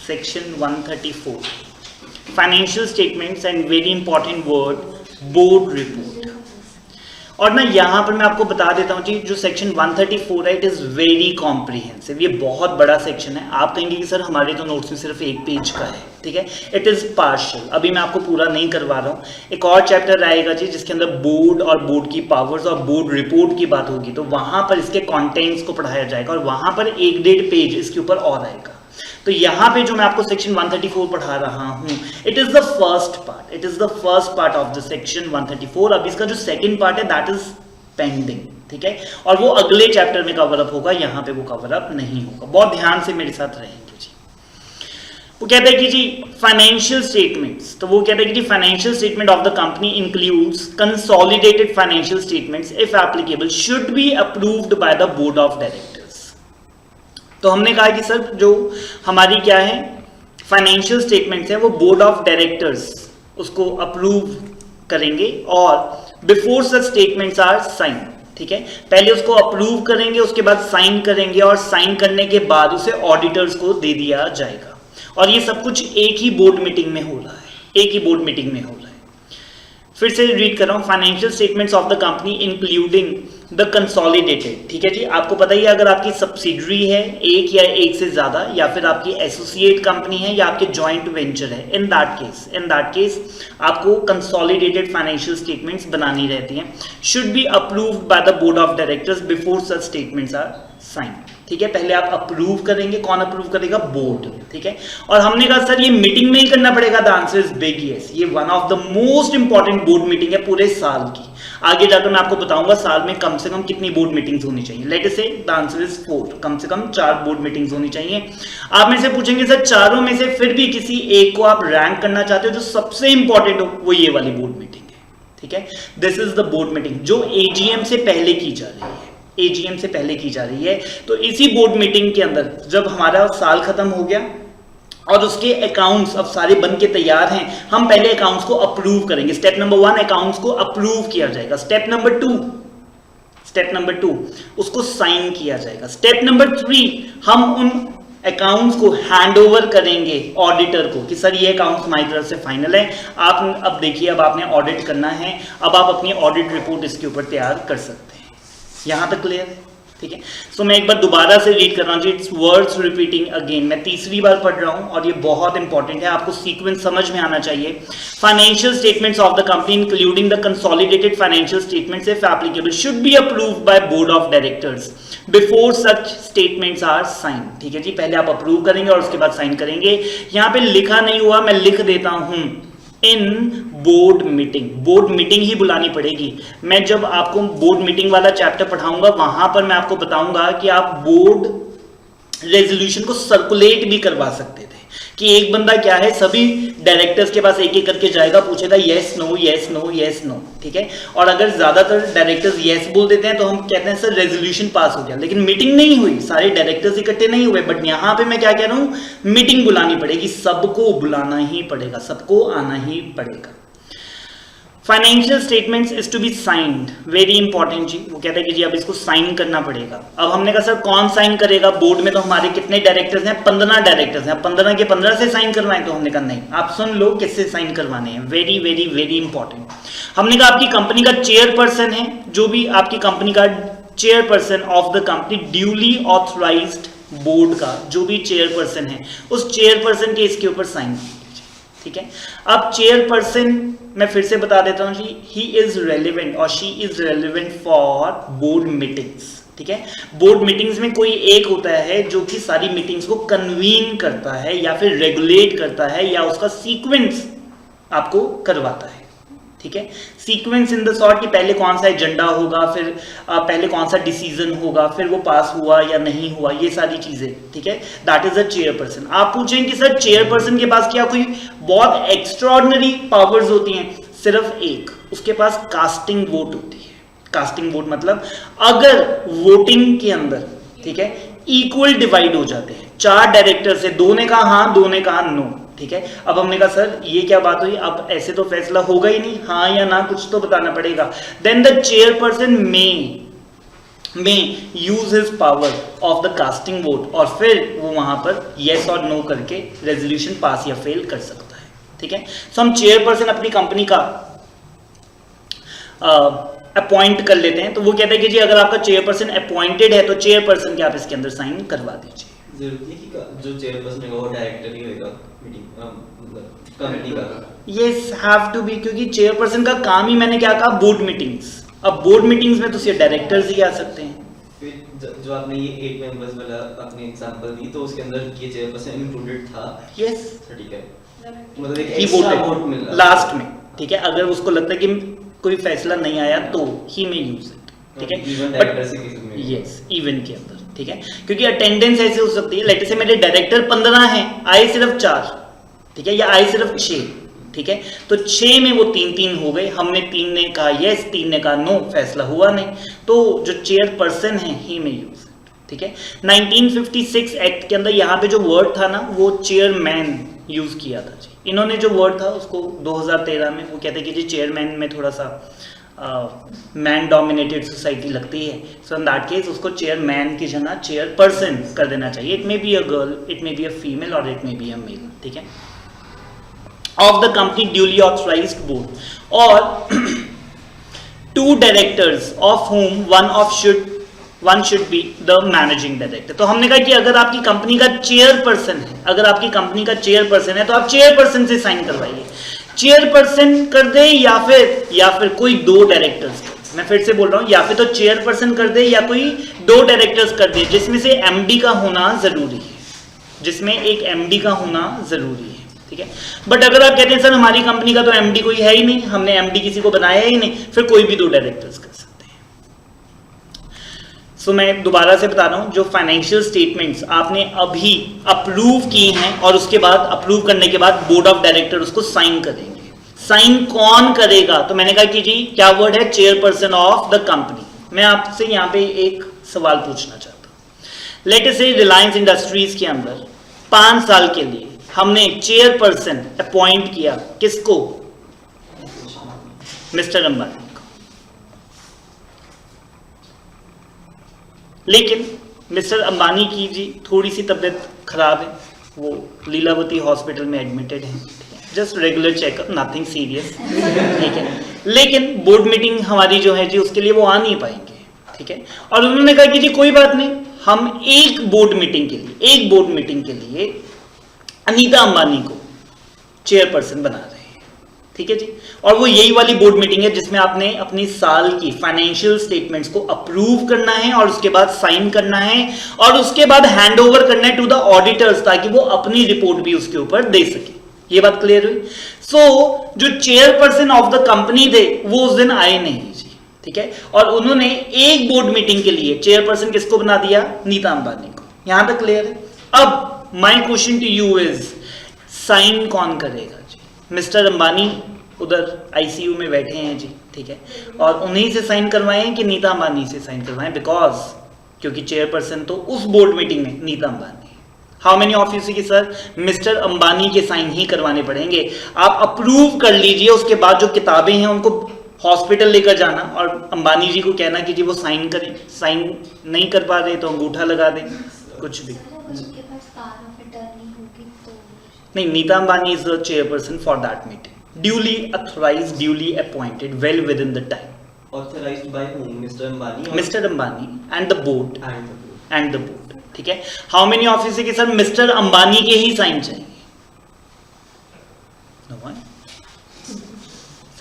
Section 134 financial statements and very important word board report. और ना यहाँ पर मैं आपको बता देता हूँ जी, जो सेक्शन 134 है इट इज़ वेरी कॉम्प्रिहेंसिव। ये बहुत बड़ा सेक्शन है। आप कहेंगे कि सर हमारे तो नोट्स में सिर्फ एक पेज का है, ठीक है, इट इज़ पार्शियल। अभी मैं आपको पूरा नहीं करवा रहा हूँ। एक और चैप्टर आएगा जी जिसके अंदर बोर्ड और बोर्ड की पावर्स और बोर्ड रिपोर्ट की बात होगी, तो वहाँ पर इसके कॉन्टेंट्स को पढ़ाया जाएगा और वहाँ पर 1-1.5 पेज इसके ऊपर और आएगा। तो यहाँ पे जो मैं आपको सेक्शन 134 पढ़ा रहा हूँ it is the first part, it is the first part of the section 134। अब इसका जो सेकंड पार्ट है दैट इज पेंडिंग, ठीक है, और वो अगले चैप्टर में कवर अप होगा, यहाँ पे वो कवर अप नहीं होगा। बहुत ध्यान से मेरे साथ रहेंगे जी। वो कहते हैं कि जी फाइनेंशियल स्टेटमेंट्स, तो वो कहते हैं कि जी financial statement of the company includes consolidated financial statements if applicable should be approved by the board of directors. तो हमने कहा कि सर जो हमारी क्या है फाइनेंशियल स्टेटमेंट्स है वो बोर्ड ऑफ डायरेक्टर्स उसको अप्रूव करेंगे और before such statements are sign, ठीक है, पहले उसको अप्रूव करेंगे, उसके बाद साइन करेंगे और साइन करने के बाद उसे ऑडिटर्स को दे दिया जाएगा। और ये सब कुछ एक ही बोर्ड मीटिंग में हो रहा है, एक ही बोर्ड मीटिंग में हो रहा है। फिर से रीड कर रहा हूं, financial statements of the company including the consolidated, ठीक है जी। आपको पता ही है अगर आपकी सब्सिडरी है एक या एक से ज्यादा, या फिर आपकी एसोसिएट कंपनी है या आपके जॉइंट वेंचर है, इन दैट केस आपको कंसोलिडेटेड फाइनेंशियल स्टेटमेंट्स बनानी रहती हैं। Should be approved by the board of directors before such statements are sign, ठीक है। पहले आप अप्रूव करेंगे, कौन अप्रूव करेगा? बोर्ड, ठीक है। और हमने कहा सर ये मीटिंग में ही करना पड़ेगा, the answer is big yes. ये one of the most important board meeting है पूरे साल की। आगे जाकर मैं आपको बताऊंगा साल में कम से कम कितनी बोर्ड मीटिंग्स होनी चाहिए। लेट अस से द आंसर इज 4, कम से कम 4 बोर्ड मीटिंग्स होनी चाहिए। आप में से पूछेंगे सर चारों में से फिर भी किसी एक को आप रैंक करना चाहते हो जो सबसे इंपॉर्टेंट हो, वो ये वाली बोर्ड मीटिंग है, ठीक है। This is the board meeting जो एजीएम से पहले की जा रही है, एजीएम से पहले की जा रही है। तो इसी बोर्ड मीटिंग के अंदर जब हमारा साल खत्म हो गया और उसके अकाउंट्स अब सारे बन के तैयार हैं, हम पहले अकाउंट्स को अप्रूव करेंगे। स्टेप नंबर 1 अकाउंट्स को अप्रूव किया जाएगा। स्टेप नंबर 2 उसको साइन किया जाएगा। स्टेप नंबर 3 हम उन अकाउंट्स को हैंड ओवर करेंगे ऑडिटर को कि सर ये अकाउंट्स हमारी तरफ से फाइनल है। आप अब देखिए, अब आपने ऑडिट करना है, अब आप अपनी ऑडिट रिपोर्ट इसके ऊपर तैयार कर सकते हैं। यहां तक क्लियर है, ठीक है। सो मैं एक बार दोबारा से रीड कर रहा हूँ जी, इट्स वर्ड्स रिपीटिंग अगेन। मैं तीसरी बार पढ़ रहा हूँ और ये बहुत इंपॉर्टेंट है, आपको सीक्वेंस समझ में आना चाहिए। Financial statements of the company including the consolidated financial statements if applicable should be approved by board of directors before such statements are sign, ठीक है जी। पहले आप अप्रूव करेंगे और उसके बाद साइन करेंगे। यहाँ पे लिखा नहीं हुआ, मैं लिख देता हूँ इन बोर्ड मीटिंग ही बुलानी पड़ेगी। मैं जब आपको बोर्ड मीटिंग वाला चैप्टर पढ़ाऊंगा वहां पर मैं आपको बताऊंगा कि आप बोर्ड रेजोल्यूशन को सर्कुलेट भी करवा सकते थे कि एक बंदा क्या है सभी डायरेक्टर्स के पास एक एक करके जाएगा, पूछेगा yes no yes no yes no, ठीक है। और अगर ज्यादातर डायरेक्टर्स यस बोल देते हैं तो हम कहते हैं सर रेजोल्यूशन पास हो गया, लेकिन मीटिंग नहीं हुई, सारे डायरेक्टर्स इकट्ठे नहीं हुए। बट यहाँ पे मैं क्या कह रहा हूँ, मीटिंग बुलानी पड़ेगी, सबको बुलाना ही पड़ेगा, सबको आना ही पड़ेगा। Financial statements is to be signed, very important जी। वो कहते हैं कि जी अब इसको साइन करना पड़ेगा। अब हमने कहा सर कौन साइन करेगा? बोर्ड में तो हमारे कितने डायरेक्टर्स हैं? 15 डायरेक्टर्स हैं। 15 के 15 से साइन करवाएं? तो हमने कहा नहीं, आप सुन लो किससे साइन करवाने हैं। Very very very important. हमने कहा आपकी कंपनी का चेयरपर्सन है, जो भी आपकी कंपनी का chairperson of the company duly authorised board का जो भी चेयरपर्सन है, उस चेयरपर्सन के इसके ऊपर साइन, ठीक है। अब चेयरपर्सन मैं फिर से बता देता हूं जी, ही इज रेलिवेंट और she is relevant for board meetings, ठीक है। बोर्ड मीटिंग्स में कोई एक होता है जो कि सारी मीटिंग्स को कन्वीन करता है या फिर रेगुलेट करता है या उसका सीक्वेंस आपको करवाता है, ठीक है। सीक्वेंस इन द सॉर्ट कि पहले कौन सा एजेंडा होगा, फिर पहले कौन सा डिसीजन होगा, फिर वो पास हुआ या नहीं हुआ, ये सारी चीजें, ठीक है। That is a chairperson. आप पूछेंगे कि सर चेयरपर्सन के पास क्या कोई बहुत एक्स्ट्राऑर्डिनरी पावर्स होती हैं? सिर्फ एक, उसके पास कास्टिंग वोट होती है। कास्टिंग वोट मतलब अगर वोटिंग के अंदर, ठीक है, इक्वल डिवाइड हो जाते हैं, 4 डायरेक्टर से 2 ने कहा हाँ, 2 ने कहा नो, ठीक है। अब हमने कहा सर ये क्या बात हुई, अब ऐसे तो फैसला होगा ही नहीं, हाँ या ना कुछ तो बताना पड़ेगा। देन द चेयरपर्सन में use his power of the casting vote और फिर वो वहां पर येस और नो करके रेजोल्यूशन पास या फेल कर सकता है। ठीक है, सो हम चेयरपर्सन अपनी कंपनी का अपॉइंट कर लेते हैं। तो वो कहते हैं कि जी अगर आपका चेयरपर्सन अपॉइंटेड है तो चेयरपर्सन के आप इसके अंदर साइन करवा दीजिए। जरूरी है कि जो चेयरपर्सन होगा वो डायरेक्टर ही होगा मीटिंग कमेटी का। यस, हैव टू बी, क्योंकि चेयरपर्सन का काम ही मैंने क्या कहा, बोर्ड मीटिंग्स। अब बोर्ड मीटिंग्स में तो सिर्फ डायरेक्टर्स ही आ सकते हैं। फिर जो आपने ये 8 मेंबर्स वाला अपनी एग्जांपल दी तो उसके अंदर ये चेयरपर्सन इंक्लूडेड था। यस, ठीक है, मतलब एक एक्स्ट्रा वोट मिल रहा लास्ट में। ठीक है, अगर उसको लगता है कि कोई फैसला नहीं आया तो ही में यूज इट। ठीक है, इवन डायरेक्टर से किसी में, यस, इवन के अंदर। ठीक है, क्योंकि अटेंडेंस ऐसे हो सकती है, लेट से मेरे डायरेक्टर 15 हैं, आए सिर्फ 4, ठीक है, या आए सिर्फ 6। ठीक है, तो 6 में वो 3-3 हो गए, हमने 3 ने कहा यस, 3 ने कहा नो, फैसला हुआ नहीं, तो जो चेयरपर्सन है ही में यूज। ठीक है, 1956 एक्ट के अंदर यहाँ पे जो वर्ड था ना वो चेयरमैन यूज किया था जी। इन्होंने जो वर्ड था उसको 2013 में वो कहते हैं कि जी चेयरमैन में थोड़ा सा मैन डोमिनेटेड सोसाइटी लगती है, सो इन दैट केस उसको चेयरमैन की जगह चेयरपर्सन कर देना चाहिए। It may be a girl, it may be a female और it may be a male. ठीक है, of the company duly authorized board or 2 directors of whom one should be the managing director। तो हमने कहा कि अगर आपकी company का चेयरपर्सन है, अगर आपकी कंपनी का चेयरपर्सन है तो आप चेयरपर्सन से साइन करवाइए। चेयरपर्सन कर दे या फिर कोई 2 डायरेक्टर्स, मैं फिर से बोल रहा हूं, या फिर तो चेयरपर्सन कर दे या कोई 2 डायरेक्टर्स कर दे, जिसमें से एमडी का होना जरूरी है, जिसमें एक एमडी का होना जरूरी है। ठीक है, बट अगर आप कहते हैं सर हमारी कंपनी का तो एमडी कोई है ही नहीं, हमने एमडी किसी को बनाया ही नहीं, फिर कोई भी 2 डायरेक्टर्स कर सकते हैं। सो मैं दोबारा से बता रहा हूं, जो फाइनेंशियल स्टेटमेंट्स आपने अभी अप्रूव की हैं और उसके बाद अप्रूव करने के बाद बोर्ड ऑफ डायरेक्टर उसको साइन करेंगे। साइन कौन करेगा? तो मैंने कहा कि जी क्या वर्ड है, चेयरपर्सन ऑफ द कंपनी। मैं आपसे यहां पे एक सवाल पूछना चाहता हूं। लेट अस से रिलायंस इंडस्ट्रीज के अंदर 5 साल के लिए हमने चेयरपर्सन अपॉइंट किया, किसको? मिस्टर अंबानी को। लेकिन मिस्टर अंबानी की जी थोड़ी सी तबीयत खराब है, वो लीलावती हॉस्पिटल में एडमिटेड है, just regular checkup, nothing serious. ठीक है, लेकिन बोर्ड मीटिंग हमारी जो है जी उसके लिए वो आ नहीं पाएंगे। ठीक है, और उन्होंने कहा कि जी कोई बात नहीं, हम एक बोर्ड मीटिंग के लिए अनीता अंबानी को चेयरपर्सन बना रहे हैं। ठीक है जी, और वो यही वाली बोर्ड मीटिंग है जिसमें आपने अपनी साल की फाइनेंशियल स्टेटमेंट्स को अप्रूव करना है और उसके बाद साइन करना है और उसके बाद हैंड ओवर करना है टू द ऑडिटर्स, ताकि वो अपनी रिपोर्ट भी उसके ऊपर दे सके। ये बात क्लियर हुई? सो जो चेयरपर्सन ऑफ द कंपनी थे वो उस दिन आए नहीं जी। ठीक है, और उन्होंने एक बोर्ड मीटिंग के लिए चेयरपर्सन किसको बना दिया? नीता अंबानी को। यहां तक क्लियर है? अब my question to you is, sign कौन करेगा जी? मिस्टर अंबानी उधर आईसीयू में बैठे हैं जी। ठीक है, और उन्हीं से साइन करवाएं कि नीता अंबानी से साइन करवाएं? बिकॉज क्योंकि चेयरपर्सन तो उस बोर्ड मीटिंग में Nita Ambani. How many of you say कि सर मिस्टर अंबानी के साइन ही करवाने पड़ेंगे। आप अप्रूव कर लीजिए, उसके बाद जो किताबें हैं उनको हॉस्पिटल लेकर जाना और अंबानी जी को कहना कि जी वो साइन करें। साइन नहीं कर पा रहे तो अंगूठा लगा दें, कुछ भी नहीं। Nita Ambani is the chairperson for that meeting, duly authorized, duly appointed, well within the time. Authorized by whom? Mister Ambani and the board. ठीक है, हाउ मेनी ऑफिस के सर मिस्टर अंबानी के ही साइन चाहिए? No one.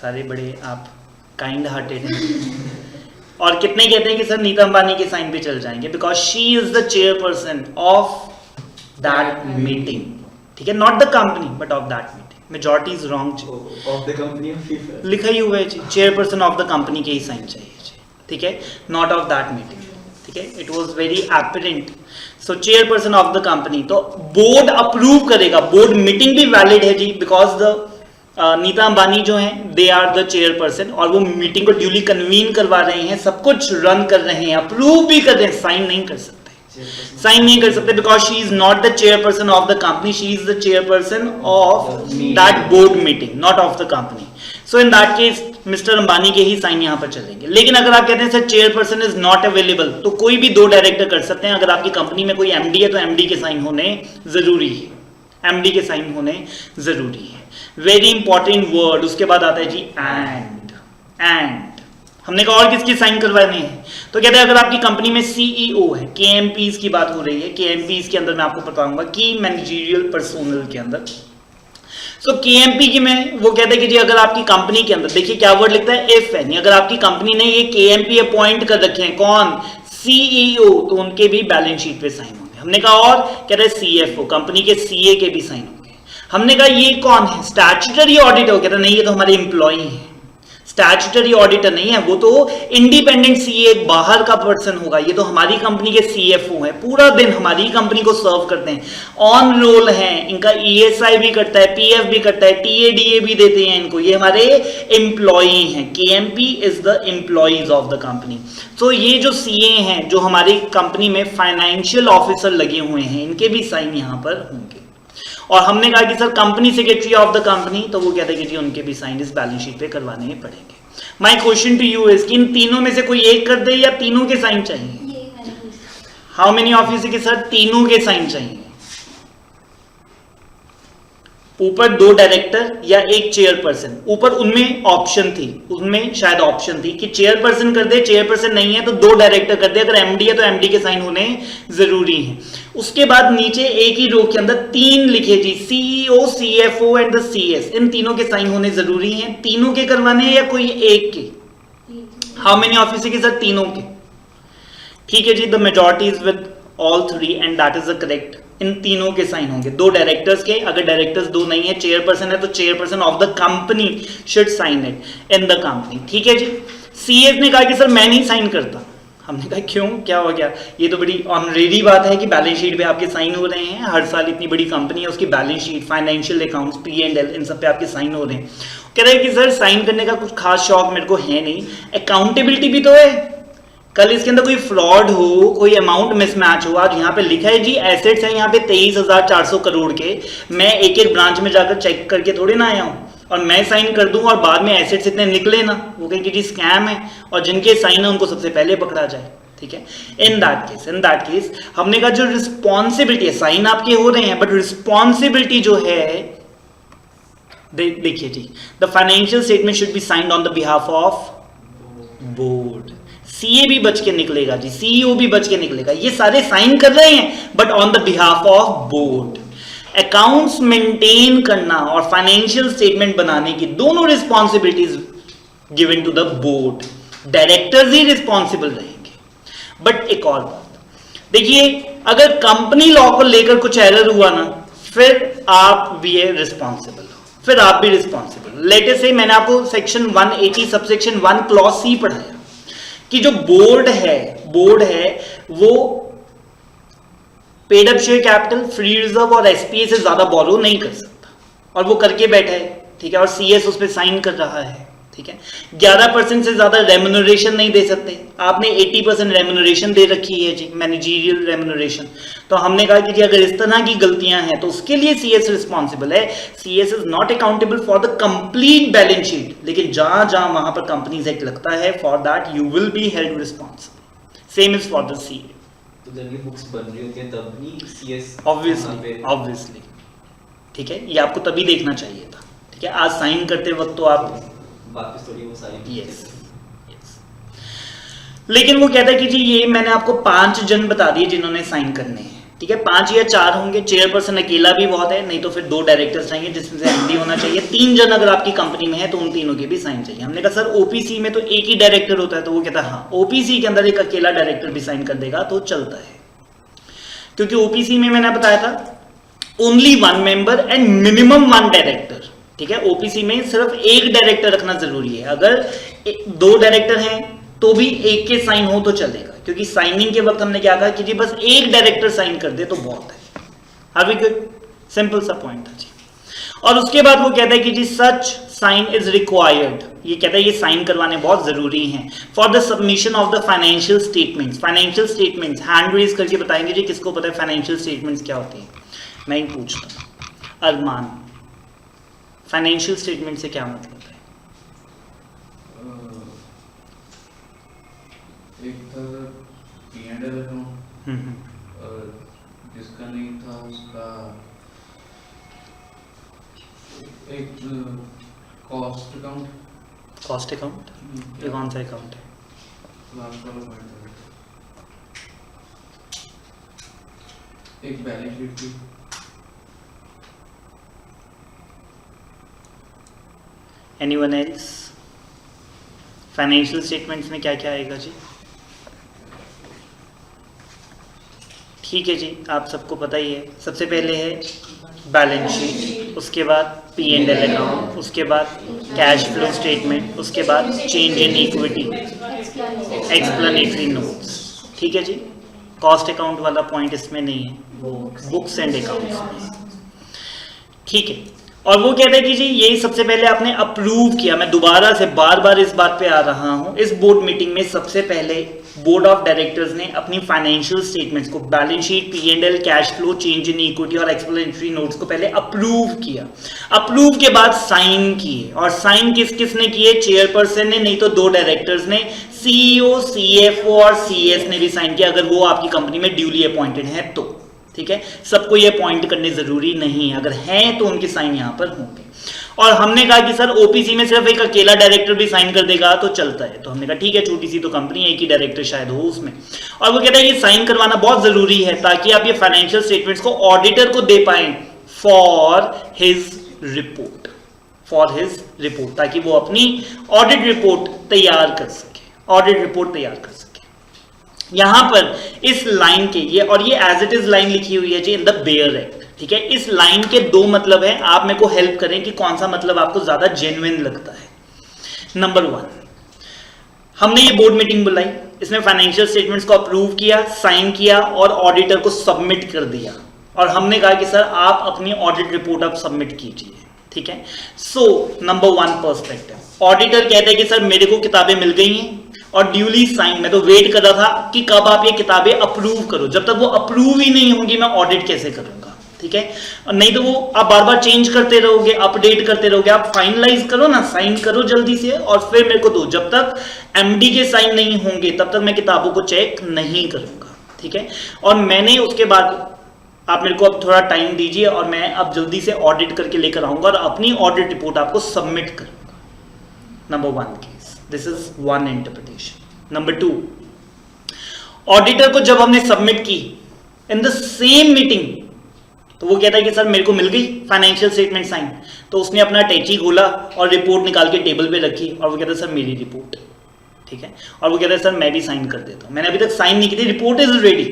सारे बड़े आप काइंड हार्टेड हैं। और कितने कहते हैं कि सर नीता अंबानी के साइन पे चल जाएंगे? Because she is the chairperson of that meeting. ठीक है, not the company but of that meeting. Majority is wrong, of the company लिखा ही हुआ है जी, चेयरपर्सन ऑफ द कंपनी के ही साइन चाहिए जी। ठीक है, नॉट ऑफ दैट मीटिंग। ठीक है, it was very apparent. So chairperson of the company, तो बोर्ड अप्रूव करेगा, बोर्ड मीटिंग भी वैलिड है जी, बिकॉज द नीता अंबानी जो हैं दे आर द चेयरपर्सन और वो मीटिंग को ड्यूली कन्वीन करवा रहे हैं, सब कुछ रन कर रहे हैं, अप्रूव भी कर रहे हैं, साइन नहीं कर सकते because she is not the chairperson of the company, she is the chairperson of that board meeting, not of the company. So in that case mister Ambani के ही साइन यहाँ पर चलेंगे। लेकिन अगर आप कहते हैं sir chairperson is not available, तो कोई भी 2 डायरेक्टर कर सकते हैं। अगर आपकी कंपनी में कोई एमडी है तो एमडी के साइन होने जरूरी है, एमडी के साइन होने जरूरी है। वेरी इंपॉर्टेंट वर्ड, उसके बाद आता है जी एंड। हमने कहा और किसकी साइन करवाने हैं, तो कहते हैं अगर आपकी कंपनी में सीईओ है, केएमपीज की बात हो रही है, केएमपीज के अंदर मैं आपको बताऊंगा की मैनेजरियल पर्सोनल के अंदर। सो केएमपी की में वो कहते हैं कि जी अगर आपकी कंपनी के अंदर, देखिए क्या वर्ड लिखता है, इफ है, अगर आपकी कंपनी ने ये केएमपी अपॉइंट कर रखे हैं, कौन, सीईओ, तो उनके भी बैलेंस शीट पे साइन होंगे। हमने कहा और कहते हैं सीएफओ, कंपनी के सीए के भी साइन होंगे। हमने कहा ये कौन है, स्टैट्यूटरी ऑडिटर, कहते नहीं ये तो हमारे एम्प्लॉई हैं, स्टैट्यूटरी ऑडिटर नहीं है, वो तो इंडिपेंडेंट सीए बाहर का पर्सन होगा, ये तो हमारी कंपनी के सीएफओ हैं, पूरा दिन हमारी कंपनी को सर्व करते हैं, ऑन रोल हैं, इनका ईएसआई भी करता है, पीएफ भी करता है, टीएडीए भी देते हैं इनको, ये हमारे एम्प्लॉई हैं। KMP is the employees of the company. तो ये जो सीए हैं जो हमारी कंपनी में फाइनेंशियल ऑफिसर लगे हुए हैं, इनके भी साइन यहाँ पर होंगे। और हमने कहा कि sir company secretary of the company, तो वो कहते हैं कि जी उनके भी साइन इस बैलेंस शीट पे करवाने ही पड़ेंगे। My question to you is कि इन तीनों में से कोई एक कर दे या तीनों के साइन चाहिए? How many of you say कि सर तीनों के साइन चाहिए? ऊपर 2 डायरेक्टर या 1 चेयरपर्सन, ऊपर उनमें ऑप्शन थी, उनमें शायद ऑप्शन थी कि चेयरपर्सन कर दे, चेयरपर्सन नहीं है तो 2 डायरेक्टर कर दे, अगर एमडी है तो एमडी के साइन होने जरूरी हैं। उसके बाद नीचे एक ही रो के अंदर 3 लिखे जी, CEO, CFO and the CS, इन तीनों के साइन होने जरूरी हैं। तीनों के करवाने हैं या कोई एक के? How many of you say कि सर तीनों के? ठीक है जी, the majority is with all 3 and that is the correct. इन तीनों के साइन होंगे, 2 डायरेक्टर्स के, अगर डायरेक्टर्स 2 नहीं है, चेयरपर्सन है तो chairperson of the company should sign it in the company. ठीक है जी। सीएस ने कहा कि सर मैं नहीं साइन करता। हमने कहा क्यों, क्या हो गया? ये तो बड़ी ऑनरेरी बात है कि बैलेंस शीट पे आपके साइन हो रहे हैं, हर साल इतनी बड़ी कंपनी है उसकी balance sheet, financial accounts, P&L, इन सब पे आपके साइन हो रहे हैं। कह रहे हैं कि सर साइन करने का कुछ खास शौक मेरे को है नहीं, अकाउंटेबिलिटी भी तो है, कल इसके अंदर कोई फ्रॉड हो, कोई अमाउंट मिसमैच हो। आज यहाँ पे लिखा है जी एसेट्स है यहाँ पे 23,400 करोड़ के, मैं एक एक ब्रांच में जाकर चेक करके थोड़ी ना आया हूँ और मैं साइन कर दूं और बाद में एसेट्स इतने निकले ना, वो कहें कि जी स्कैम है, और जिनके साइन है उनको सबसे पहले पकड़ा जाए। ठीक है, इन दैट केस हमने कहा जो रिस्पॉन्सिबिलिटी है, साइन आपके हो रहे हैं बट रिस्पॉन्सिबिलिटी जो है, देखिए जी, the financial statement should be signed on the behalf of board. CA भी बच के निकलेगा जी, सीईओ भी बच के निकलेगा, ये सारे साइन कर रहे हैं but on the behalf of board. Accounts maintain करना और फाइनेंशियल स्टेटमेंट बनाने की दोनों responsibilities given to the board, directors ही रिस्पॉन्सिबल रहेंगे। बट एक और बात देखिए, अगर कंपनी लॉ को लेकर कुछ एरर हुआ ना, फिर आप भी रिस्पॉन्सिबल हो, फिर आप भी रिस्पॉन्सिबल। लेटेस्ट से मैंने आपको सेक्शन 180 सबसेक्शन 1 क्लॉज सी पढ़ाया कि जो बोर्ड है वो paid up share capital, free reserve और एसपीए से ज्यादा बोरो नहीं कर सकता, और वो करके बैठा है। ठीक है, और सीएस उस पर साइन कर रहा है। ठीक है, 11% से ज्यादा रेम्यूनरेशन नहीं दे सकते। आपने 80% रेम्यूनरेशन दे रखी है जी, मैनेजरियल रेम्यूनरेशन। तो हमने कहा कि जी अगर इस तरह की गलतियां हैं तो उसके लिए सीएस रिस्पॉन्सिबल है। CS is not accountable for the complete balance sheet, लेकिन जहां जहां वहां पर कंपनीज एक्ट लगता है, for that you will be held responsible. Same is for the CA. तो जब ये बुक्स बन रही होती है तब भी सीएस ऑब्वियसली ठीक है, ये आपको तभी देखना चाहिए था। ठीक है, आज साइन करते वक्त तो आप वापस थोड़ी वो सारी यस। लेकिन वो कहता है कि जी ये मैंने आपको 5 जन बता दिए जिन्होंने साइन करने हैं। ठीक है, 5 या 4 होंगे, चेयरपर्सन अकेला भी बहुत है, नहीं तो फिर 2 डायरेक्टर्स चाहिए जिसमें से एमडी होना चाहिए। 3 जन अगर आपकी कंपनी में है तो उन तीनों के भी साइन चाहिए। हमने कहा सर ओपीसी में तो एक ही डायरेक्टर होता है, तो वो कहता है हाँ, ओपीसी के अंदर एक अकेला डायरेक्टर भी साइन कर देगा तो चलता है, क्योंकि ओपीसी में मैंने बताया था only 1 member and minimum 1 director. ठीक है, ओपीसी में सिर्फ 1 डायरेक्टर रखना जरूरी है, अगर 2 डायरेक्टर हैं तो भी एक के साइन हो तो चलेगा, क्योंकि साइनिंग के वक्त हमने क्या कहा कि जी बस 1 डायरेक्टर साइन कर दे तो बहुत है। Are we good? सिंपल सा पॉइंट था जी। और उसके बाद वो कहता है कि जी सच साइन इज रिक्वायर्ड, ये कहता है ये साइन करवाने बहुत जरूरी हैं for the submission of the financial statements. Financial statements hand raise करके बताएंगे जी, किसको पता है फाइनेंशियल स्टेटमेंट्स क्या होती है? मैं ही पूछता हूं। अरमान, फाइनेंशियल स्टेटमेंट से क्या मतलब है? एक था P&L अकाउंट, जिसका नहीं था उसका एक कॉस्ट अकाउंट। कॉस्ट अकाउंट, ये कौन सा अकाउंट है? लास्ट वाला पॉइंट था। एक बैलेंस शीट थी। Anyone else? फाइनेंशियल स्टेटमेंट्स में क्या क्या आएगा जी? ठीक है जी, आप सबको पता ही है। सबसे पहले है बैलेंस शीट, उसके बाद P&L अकाउंट, उसके बाद कैश फ्लो स्टेटमेंट, उसके बाद change in equity, explanatory notes. ठीक है जी, कॉस्ट अकाउंट वाला पॉइंट इसमें नहीं है, वो बुक्स एंड अकाउंट्स में। ठीक है, और वो कहता है कि जी ये सबसे पहले आपने अप्रूव किया। मैं दोबारा से बार बार इस बात पे आ रहा हूं, इस बोर्ड मीटिंग में सबसे पहले बोर्ड ऑफ डायरेक्टर्स ने अपनी फाइनेंशियल स्टेटमेंट्स को, balance sheet, P&L, cash flow, change in equity और एक्सप्लेनेटरी नोट्स को पहले अप्रूव किया। अप्रूव के बाद साइन किए, और साइन किस किसने किए? चेयरपर्सन ने, नहीं तो 2 डायरेक्टर्स ने, CEO, CFO और CS ने भी साइन किया, अगर वो आपकी कंपनी में ड्यूली अपॉइंटेड है तो। ठीक है, सबको ये पॉइंट करने जरूरी नहीं है, अगर हैं तो उनके साइन यहां पर होंगे। और हमने कहा कि सर OPC में सिर्फ एक अकेला डायरेक्टर भी साइन कर देगा तो चलता है, तो हमने कहा ठीक है, छोटी सी तो कंपनी है, एक ही डायरेक्टर शायद हो उसमें। और वो कहता है ये साइन करवाना बहुत जरूरी है ताकि आप ये फाइनेंशियल स्टेटमेंट्स को ऑडिटर को दे पाए फॉर हिज रिपोर्ट, ताकि वो अपनी ऑडिट रिपोर्ट तैयार कर सके, यहां पर इस लाइन के ये, और ये एज इट इज लाइन लिखी हुई है जी इन द बेयर एक्ट। ठीक है, इस लाइन के 2 मतलब है, आप मेरे को हेल्प करें कि कौन सा मतलब आपको ज्यादा जेन्युइन लगता है। नंबर 1, हमने ये बोर्ड मीटिंग बुलाई, इसमें फाइनेंशियल स्टेटमेंट्स को अप्रूव किया, साइन किया और ऑडिटर को सबमिट कर दिया, और हमने कहा कि सर आप अपनी ऑडिट रिपोर्ट आप सबमिट कीजिए। ठीक है, सो नंबर 1 पर्सपेक्टिव, ऑडिटर कहते हैं कि सर मेरे को किताबें मिल गई हैं और ड्यूली साइन, मैं तो वेट कर रहा था कि कब आप ये किताबें अप्रूव करो, जब तक वो अप्रूव ही नहीं होंगी मैं ऑडिट कैसे करूंगा। ठीक है, नहीं तो वो आप बार बार चेंज करते रहोगे, अपडेट करते रहोगे, आप फाइनलाइज करो ना, साइन करो जल्दी से और फिर मेरे को दो। जब तक MD के साइन नहीं होंगे तब तक मैं किताबों को चेक नहीं करूंगा। ठीक है, और मैंने उसके बाद, आप मेरे को अब थोड़ा टाइम दीजिए और मैं अब जल्दी से ऑडिट करके लेकर आऊंगा और अपनी ऑडिट रिपोर्ट आपको सबमिट करूंगा। Number 1 case, this is 1 interpretation. Number 2, auditor को जब हमने सबमिट की इन द सेम मीटिंग, तो वो कहता है कि सर मेरे को मिल गई फाइनेंशियल स्टेटमेंट साइन, तो उसने अपना अटैची खोला और रिपोर्ट निकाल के टेबल पे रखी और वो कहता है सर मेरी रिपोर्ट। ठीक है, और वो कहता है सर मैं भी साइन कर देता हूं, मैंने अभी तक साइन नहीं की थी, report is ready,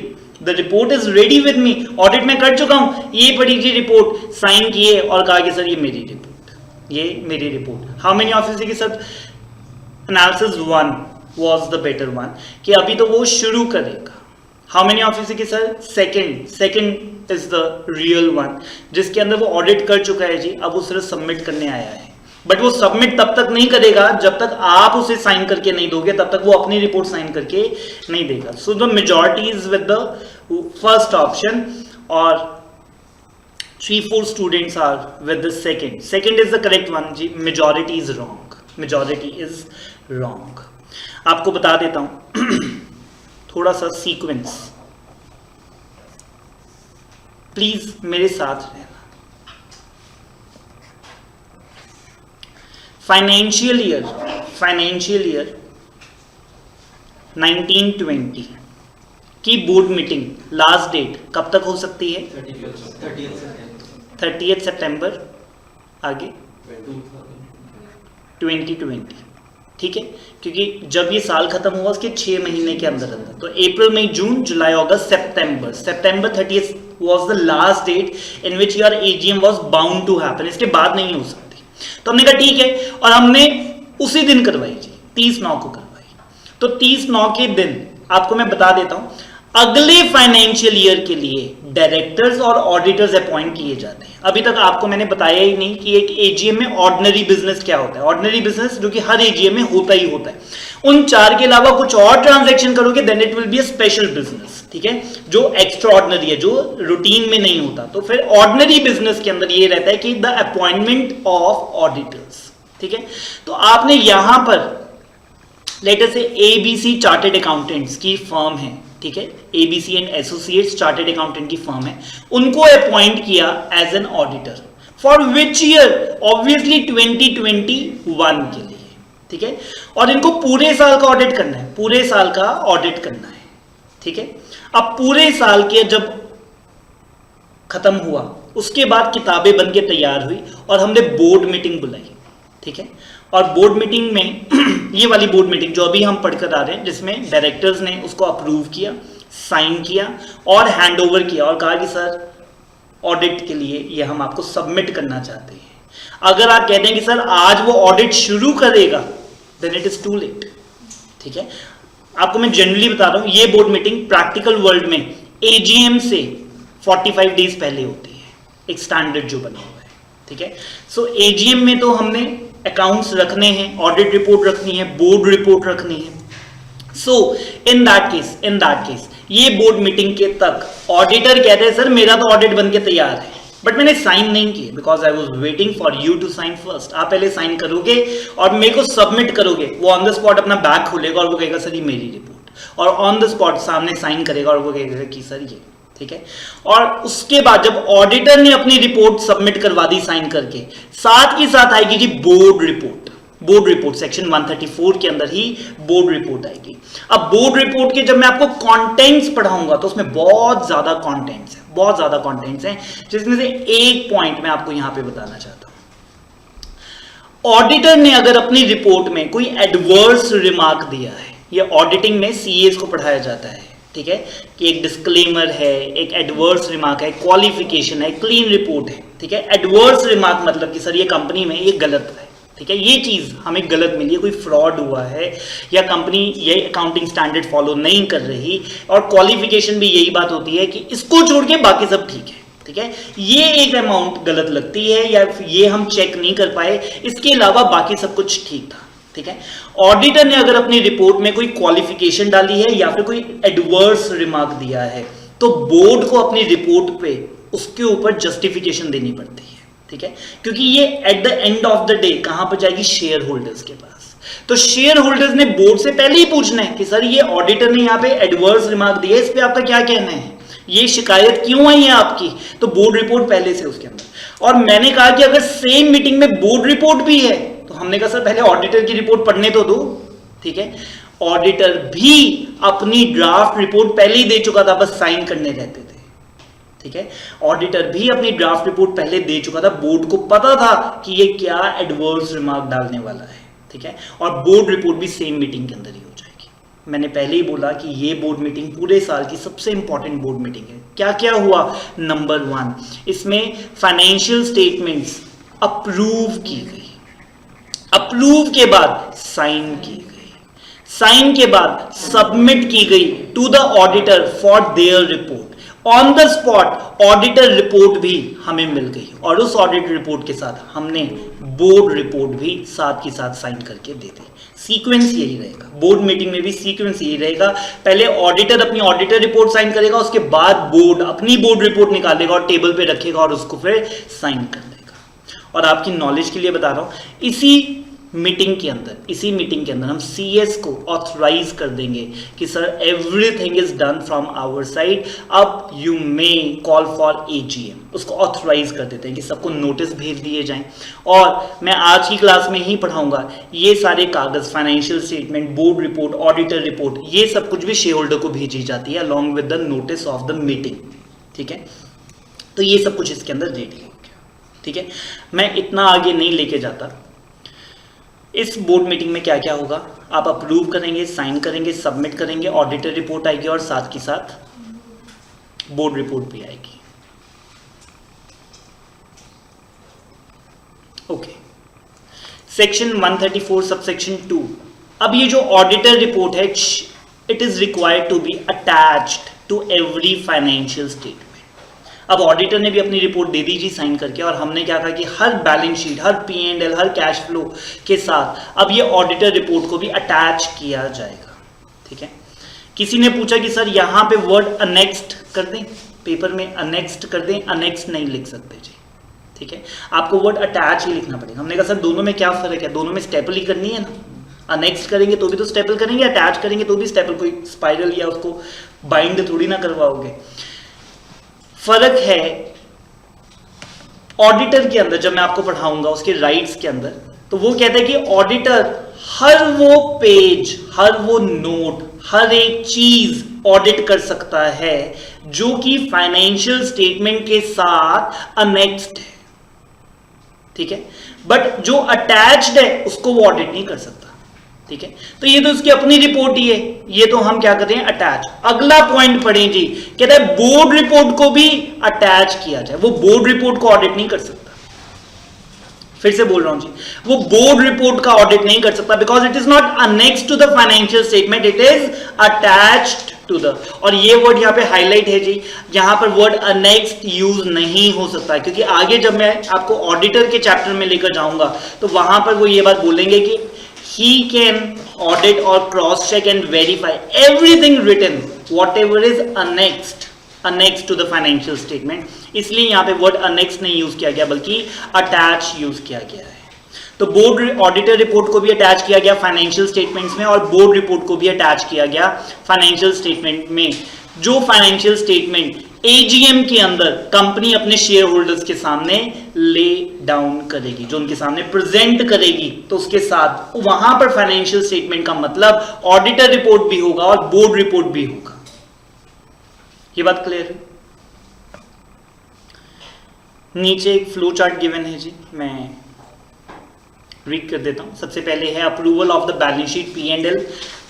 the report is ready with me, audit में कर चुका हूं, ये पड़ी थी रिपोर्ट, साइन किए और कहा कि सर ये मेरी रिपोर्ट, हाउ मेनी ऑफिस की sir analysis 1 was the better one कि अभी तो वो शुरू करेगा। हाउ मेनी ऑफिस की sir second is the real one, जिसके अंदर वो ऑडिट कर चुका है जी, अब वो सिर्फ सबमिट करने आया है, बट वो सबमिट तब तक नहीं करेगा जब तक आप उसे साइन करके नहीं दोगे, तब तक वो अपनी रिपोर्ट साइन करके नहीं देगा। So the majority is with the first option और 3-4 students are with the second is the correct one जी, मेजॉरिटी इज रॉन्ग। आपको बता देता हूं थोड़ा सा सीक्वेंस, प्लीज मेरे साथ रहना। फाइनेंशियल ईयर 1920 की बोर्ड मीटिंग लास्ट डेट कब तक हो सकती है? 30 सितंबर, आगे 2020। ठीक है, क्योंकि जब ये साल खत्म हुआ उसके 6 महीने के अंदर, तो अप्रैल मई जून जुलाई अगस्त सितंबर 30 was the last date in which your AGM was bound to happen, इसके बाद नहीं हो सकती। तो हमने कहा ठीक है, और हमने उसी दिन करवाई जी, 30/9 को करवाई। तो 30/9 के दिन आपको मैं बता देता हूं, अगले फाइनेंशियल ईयर के लिए डायरेक्टर्स और ऑडिटर्स अपॉइंट किए जाते हैं। अभी तक आपको मैंने बताया ही नहीं कि एक AGM में ऑर्डिनरी बिजनेस क्या होता है। ऑर्डिनरी बिजनेस जो कि हर AGM में होता ही होता है, उन 4 के अलावा कुछ और ट्रांजैक्शन करोगे then it will be a special business. ठीक है, जो एक्स्ट्रा ऑर्डिनरी है, जो रूटीन में नहीं होता। तो फिर ऑर्डिनरी बिजनेस के अंदर ये रहता है कि द अपॉइंटमेंट ऑफ ऑडिटर्स। ठीक है, तो आपने यहां पर late us say ABC chartered accountants की फर्म है, ठीक है, ABC and associates chartered accountant की फर्म है, उनको अपॉइंट किया as an auditor for which year, obviously 2021 के लिए, ठीक है, और इनको पूरे साल का ऑडिट करना है, पूरे साल का ऑडिट करना है, ठीक है। अब पूरे साल के जब खत्म हुआ उसके बाद किताबें बन के तैयार हुई और हमने बोर्ड मीटिंग बुलाई, ठीक है, और बोर्ड मीटिंग में ये वाली बोर्ड मीटिंग जो अभी हम पढ़कर आ रहे हैं, जिसमें डायरेक्टर्स ने उसको अप्रूव किया, साइन किया और हैंड ओवर किया और कहा कि सर ऑडिट के लिए ये हम आपको सबमिट करना चाहते हैं। अगर आप कहते हैं कि सर आज वो ऑडिट शुरू करेगा, then it is too late, ठीक है। आपको मैं जनरली बता रहा हूं, ये बोर्ड मीटिंग प्रैक्टिकल वर्ल्ड में AGM से 45 डेज पहले होती है, एक स्टैंडर्ड जो बना हुआ है, ठीक है। सो AGM में तो हमने अकाउंट्स रखने हैं, ऑडिट रिपोर्ट रखनी है, बोर्ड रिपोर्ट रखनी है। सो इन दैट केस ये बोर्ड मीटिंग के तक ऑडिटर कहते हैं सर मेरा तो ऑडिट बन के तैयार है, बट मैंने साइन नहीं किए because I was waiting for you to sign first. आप पहले साइन करोगे और मेरे को सबमिट करोगे, वो ऑन द स्पॉट अपना बैग खोलेगा और वो कहेगा सर ये मेरी रिपोर्ट, और ऑन द स्पॉट सामने साइन करेगा और वो कहेगा कि सर ये, ठीक है। और उसके बाद जब ऑडिटर ने अपनी रिपोर्ट सबमिट करवा दी साइन करके, साथ ही साथ आएगी जी board report. Board report section 134 के अंदर ही बोर्ड रिपोर्ट आएगी। अब बोर्ड रिपोर्ट के जब मैं आपको कंटेंट्स पढ़ाऊंगा तो उसमें बहुत ज्यादा कंटेंट्स हैं, जिसमें से एक पॉइंट मैं आपको यहां पे बताना चाहता हूं। ऑडिटर ने अगर अपनी रिपोर्ट में कोई एडवर्स रिमार्क दिया है, ये ऑडिटिंग में CAs को पढ़ाया जाता है, ठीक है, कि एक डिस्क्लेमर है, एक एडवर्स रिमार्क है, क्वालिफिकेशन है, क्लीन रिपोर्ट है, ठीक है। एडवर्स रिमार्क मतलब कि सर ये कंपनी में ये गलत है, ठीक है, ये चीज हमें गलत मिली है, कोई फ्रॉड हुआ है या कंपनी ये अकाउंटिंग स्टैंडर्ड फॉलो नहीं कर रही, और क्वालिफिकेशन भी यही बात होती है कि इसको छोड़ के बाकी सब ठीक है, ठीक है, ये एक अमाउंट गलत लगती है या ये हम चेक नहीं कर पाए, इसके अलावा बाकी सब कुछ ठीक था, ठीक है। ऑडिटर ने अगर अपनी रिपोर्ट में कोई क्वालिफिकेशन डाली है या फिर कोई एडवर्स रिमार्क दिया है तो बोर्ड को अपनी रिपोर्ट पे उसके ऊपर जस्टिफिकेशन देनी पड़ती है, ठीक है, क्योंकि ये at the end of the day कहां पर जाएगी, शेयर होल्डर्स के पास। तो शेयर होल्डर्स ने बोर्ड से पहले ही पूछना है कि सर ये ऑडिटर ने यहाँ पे एडवर्स रिमार्क दिया है, इस पे आपका क्या कहना है, ये शिकायत क्यों आई है आपकी, तो बोर्ड रिपोर्ट पहले से उसके अंदर। और मैंने कहा कि अगर सेम मीटिंग में बोर्ड रिपोर्ट भी है तो हमने कहा सर पहले ऑडिटर की रिपोर्ट पढ़ने तो दो, ठीक है। ऑडिटर भी अपनी ड्राफ्ट रिपोर्ट पहले ही दे चुका था, बस साइन करने रहते थे, ठीक है। ऑडिटर भी अपनी ड्राफ्ट रिपोर्ट पहले दे चुका था, बोर्ड को पता था कि ये क्या एडवर्स रिमार्क डालने वाला है, ठीक है, और बोर्ड रिपोर्ट भी सेम मीटिंग के अंदर ही हो जाएगी। मैंने पहले ही बोला कि ये बोर्ड मीटिंग पूरे साल की सबसे इंपॉर्टेंट बोर्ड मीटिंग है। क्या क्या हुआ, नंबर 1 इसमें फाइनेंशियल स्टेटमेंट्स अप्रूव की गई, अप्रूव के बाद साइन की गई, साइन के बाद सबमिट की गई to the auditor for their report. On the spot auditor report भी हमें मिल गई और उस ऑडिट रिपोर्ट के साथ हमने बोर्ड रिपोर्ट भी साथ के साथ साइन करके दे दी। सीक्वेंस यही रहेगा, बोर्ड मीटिंग में भी सीक्वेंस यही रहेगा, पहले ऑडिटर अपनी ऑडिटर रिपोर्ट साइन करेगा, उसके बाद बोर्ड अपनी बोर्ड रिपोर्ट निकालेगा और टेबल पे रखेगा और उसको फिर साइन कर देगा। और आपकी नॉलेज के लिए बता रहा हूं, इसी मीटिंग के अंदर हम CS को ऑथराइज कर देंगे कि sir everything is done from our side, अब you may call for AGM, उसको ऑथराइज कर देते हैं कि सबको नोटिस भेज दिए जाएं। और मैं आज की क्लास में ही पढ़ाऊंगा ये सारे कागज, financial statement, board report, auditor report, ये सब कुछ भी शेयर होल्डर को भेजी जाती है along with the notice of the meeting, ठीक है। तो ये सब कुछ इसके अंदर रेडी हो गया, ठीक है। मैं इतना आगे नहीं लेके जाता। इस बोर्ड मीटिंग में क्या क्या होगा, आप अप्रूव करेंगे, साइन करेंगे, सबमिट करेंगे, ऑडिटर रिपोर्ट आएगी और साथ के साथ बोर्ड रिपोर्ट भी आएगी। Okay, section 134 subsection 2। अब ये जो ऑडिटर रिपोर्ट है, it is required to be attached to every financial statement. अब ऑडिटर ने भी अपनी रिपोर्ट दे दी जी साइन करके, और हमने क्या कहा कि हर बैलेंस शीट, हर P&L, हर कैश फ्लो के साथ अब ये ऑडिटर रिपोर्ट को भी अटैच किया जाएगा, ठीक है। किसी ने पूछा कि सर यहाँ पे वर्ड अनेक्स्ड कर दें, पेपर में अनेक्स्ड कर दें, अनेक्स्ड नहीं लिख सकते जी, ठीक है, आपको वर्ड अटैच ही लिखना पड़ेगा। हमने कहा सर दोनों में क्या फर्क है, दोनों में स्टेपल ही करनी है ना, अनेक्स्ट करेंगे तो भी तो स्टेपल करेंगे, अटैच करेंगे तो भी स्टेपल, कोई स्पाइरल या उसको बाइंड थोड़ी ना करवाओगे। फर्क है ऑडिटर के अंदर, जब मैं आपको पढ़ाऊंगा उसके राइट्स के अंदर, तो वो कहता है कि ऑडिटर हर वो पेज, हर वो नोट, हर एक चीज ऑडिट कर सकता है जो कि फाइनेंशियल स्टेटमेंट के साथ अनेक्स्ड है, ठीक है, बट जो अटैच्ड है उसको वो ऑडिट नहीं कर सकता, ठीक है। तो ये तो उसकी अपनी रिपोर्ट ही है, ये तो हम क्या करते हैं अटैच। अगला पॉइंट पढ़ें जी, कहता है बोर्ड रिपोर्ट को भी अटैच किया जाए, वो बोर्ड रिपोर्ट को ऑडिट नहीं कर सकता। फिर से बोल रहा हूं जी, वो बोर्ड रिपोर्ट का ऑडिट नहीं कर सकता because it is not annexed to the financial statement, it is attached to the, और ये वर्ड यहां पे हाईलाइट है जी, यहां पर वर्ड अनेक्स्ड यूज नहीं हो सकता, क्योंकि आगे जब मैं आपको ऑडिटर के चैप्टर में लेकर जाऊंगा तो वहां पर वो ये बात बोलेंगे कि he can audit or cross check and verify everything written whatever is annexed to the financial statement, इसलिए यहां पे वर्ड annexed नहीं यूज किया गया बल्कि attach यूज किया गया है। तो बोर्ड ऑडिटर रिपोर्ट को भी अटैच किया गया फाइनेंशियल स्टेटमेंट्स में, और बोर्ड रिपोर्ट को भी अटैच किया गया फाइनेंशियल स्टेटमेंट में। जो फाइनेंशियल स्टेटमेंट एजीएम के अंदर कंपनी अपने शेयर होल्डर्स के सामने ले डाउन करेगी, जो उनके सामने प्रेजेंट करेगी, तो उसके साथ वहां पर फाइनेंशियल स्टेटमेंट का मतलब ऑडिटर रिपोर्ट भी होगा और बोर्ड रिपोर्ट भी होगा। ये बात क्लियर है? नीचे एक फ्लो चार्ट गिवन है जी, मैं रीड कर देता हूं। सबसे पहले है approval of the balance sheet, P&L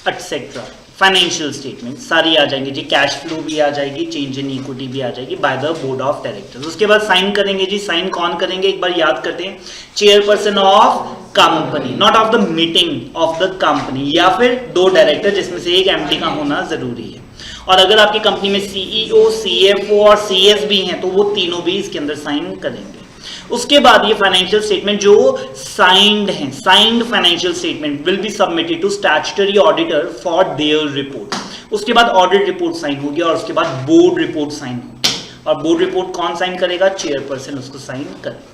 etcetera, financial statement सारी आ जाएंगे जी, कैश फ्लो भी आ जाएगी, चेंज इन इक्विटी भी आ जाएगी bye the board of directors. उसके बाद साइन करेंगे जी, साइन कौन करेंगे एक बार याद करते हैं, chairperson of company, not of the meeting of the company, या फिर 2 डायरेक्टर जिसमें से एक एमडी का होना जरूरी है। और अगर आपकी कंपनी में सीईओ, सीएफओ और सीएस भी हैं तो वो तीनों भी इसके अंदर साइन करेंगे। उसके बाद ये फाइनेंशियल स्टेटमेंट जो साइंड है, signed financial statement will be submitted to statutory auditor for their report. उसके बाद ऑडिट रिपोर्ट साइन होगी और उसके बाद बोर्ड रिपोर्ट साइन होगी, और बोर्ड रिपोर्ट कौन साइन करेगा? चेयरपर्सन उसको साइन करेगा।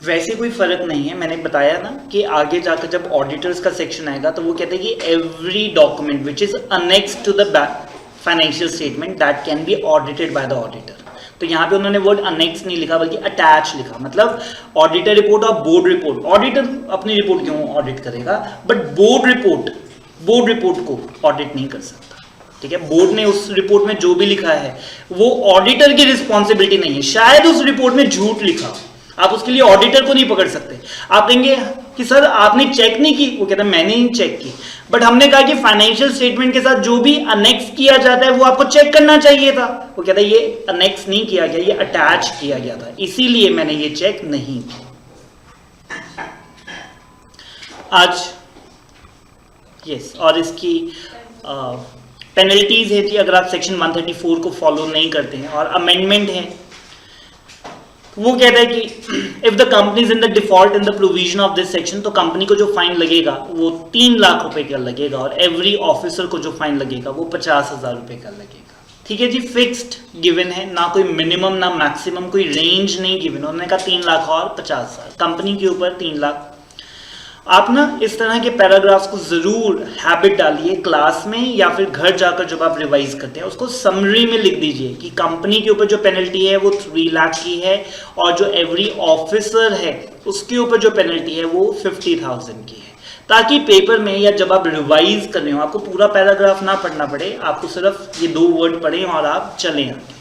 वैसे कोई फर्क नहीं है, मैंने बताया ना कि आगे जाकर जब ऑडिटर्स का सेक्शन आएगा तो वो कहते हैं कि every document which is annexed to the financial statement that can be audited by the auditor. तो यहाँ पे उन्होंने वर्ड अनेक्स नहीं लिखा बल्कि अटैच लिखा, मतलब ऑडिटर रिपोर्ट और बोर्ड रिपोर्ट। ऑडिटर अपनी रिपोर्ट क्यों ऑडिट करेगा, बट बोर्ड रिपोर्ट को ऑडिट नहीं कर सकता, ठीक है। बोर्ड ने उस रिपोर्ट में जो भी लिखा है वो ऑडिटर की रिस्पॉन्सिबिलिटी नहीं है। शायद उस रिपोर्ट में झूठ लिखा, आप उसके लिए ऑडिटर को नहीं पकड़ सकते। आप कहेंगे कि सर आपने चेक नहीं की, वो कहता है मैंने ही चेक की, बट हमने कहा कि फाइनेंशियल स्टेटमेंट के साथ जो भी अनेक्स किया जाता है वो आपको चेक करना चाहिए था। वो कहता है ये अनेक्स नहीं किया गया, ये अटैच किया गया था, इसीलिए मैंने ये चेक नहीं की। आज यस, और इसकी पेनल्टीज है जी अगर आप सेक्शन 134 को फॉलो नहीं करते हैं, और अमेंडमेंट है। वो कहता है कि if the company is in the default in the provision of this section, तो कंपनी को जो फाइन लगेगा वो 3 लाख रुपए का लगेगा, और एवरी ऑफिसर को जो फाइन लगेगा वो 50,000 रुपए का लगेगा, ठीक है जी। फिक्स्ड गिवन है, ना कोई मिनिमम ना मैक्सिमम, कोई रेंज नहीं गिवन। उन्होंने कहा 3 लाख और 50,000, कंपनी के ऊपर 3 लाख। आप ना इस तरह के पैराग्राफ्स को जरूर हैबिट डालिए क्लास में, या फिर घर जाकर जब आप रिवाइज करते हैं उसको समरी में लिख दीजिए कि कंपनी के ऊपर जो पेनल्टी है वो 3 लाख की है, और जो एवरी ऑफिसर है उसके ऊपर जो पेनल्टी है वो 50,000 की है, ताकि पेपर में या जब आप रिवाइज कर रहे हो आपको पूरा पैराग्राफ ना पढ़ना पड़े, आपको सिर्फ ये 2 वर्ड पढ़े और आप चलें आगे।